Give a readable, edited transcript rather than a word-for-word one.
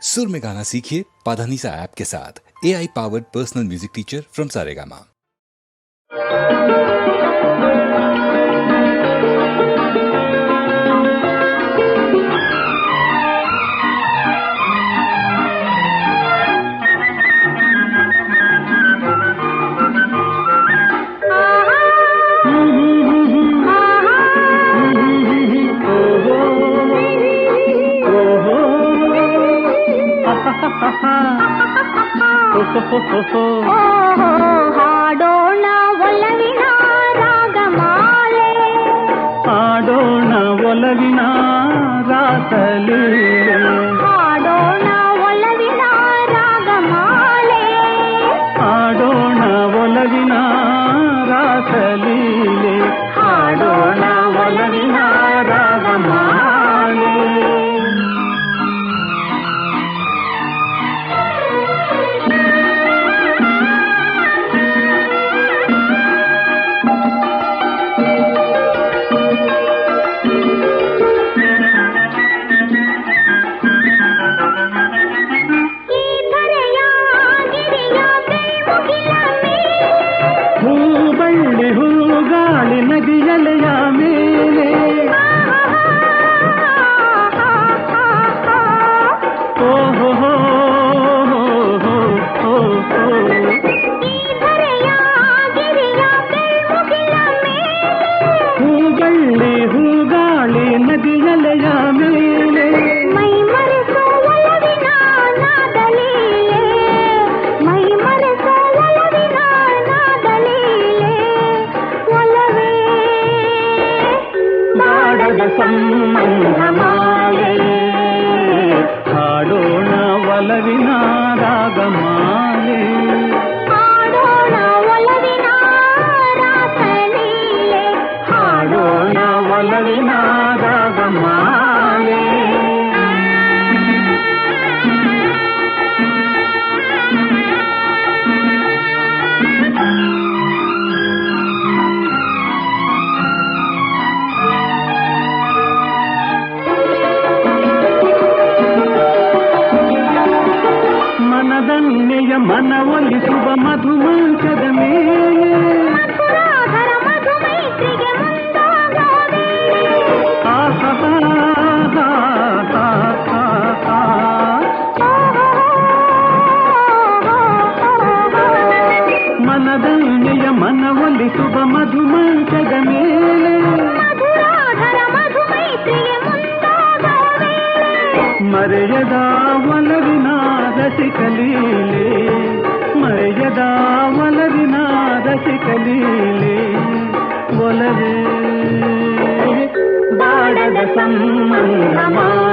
सुर में गाना सीखिए पाधानीसा ऐप के साथ। AI powered personal music teacher from Saregama. ಹಾಡೋಣ ಒಲವಿನ ರಾಗಮಾಲೆ, ಹಾಡೋಣ ಒಲವಿನ ರಾಸಲೀಲೆ, ಹಾಡೋಣ ಒಲವಿನ ರಾಗಮಾಲೆ, ಹಾಡೋಣ ಒಲವಿನ ರಾಸಲೀಲೆ, ಹಾಡೋಣ ಒಲವಿನ ರಾಗಮಾಲೆ. ನದಿಯಲೆಯ ಮೇಲೆ ಓಹೋ ಹೂಗಳ್ಳಿ ಹೂಗಾಳಿ ನದಿಯಲೆಯ ಮೇಲೆ ಮೈ ಮರೆಸೋ ಒಲವಿನ ನಾದಲೀಲೆ, ಮೈ ಮರೆಸೋ ಒಲವಿನ ನಾದಲೀಲೆ, ಒಲವೇ ಬಾಡದ ಸಂಬಂಧಮಾಲೆ, ಹಾಡೋಣ ಒಲವಿನ ರಾಗಮಾಲೆ, ಹಾಡೋಣ ಒಲವಿನ ರಾಸಲೀಲೆ, ಹಾಡೋಣ ಒಲವಿನ ರಾಗಮಾಲೆ. ಮನದನ್ನೆಯ ಮನವೊಲಿಸುವ ಮಧುಮಂಚದ ಮೇಲೆ ಮಧುರಾಧರ ಮಧುಮೈತ್ರಿಗೆ ಮುಂದಾಗೋ ವೇಳೆ, ಮನದನ್ನೆಯ ಮನವೊಲಿಸುವ ಮಧುಮಂಚದ ಮೇಲೆ ಮಧುರಾಧರ ಮಧುಮೈತ್ರಿಗೆ ಮುಂದಾಗೋ ವೇಳೆ, ಮರೆಯದ ಒಲವಿನ ರಸಿಕಲೀಲೆ, ಮರೆಯದ ಒಲವಿನ ರಸಿಕಲೀಲೆ, ಒಲವೇ ಬಾಡದ ಸಂಬಂಧಮಾಲೆ.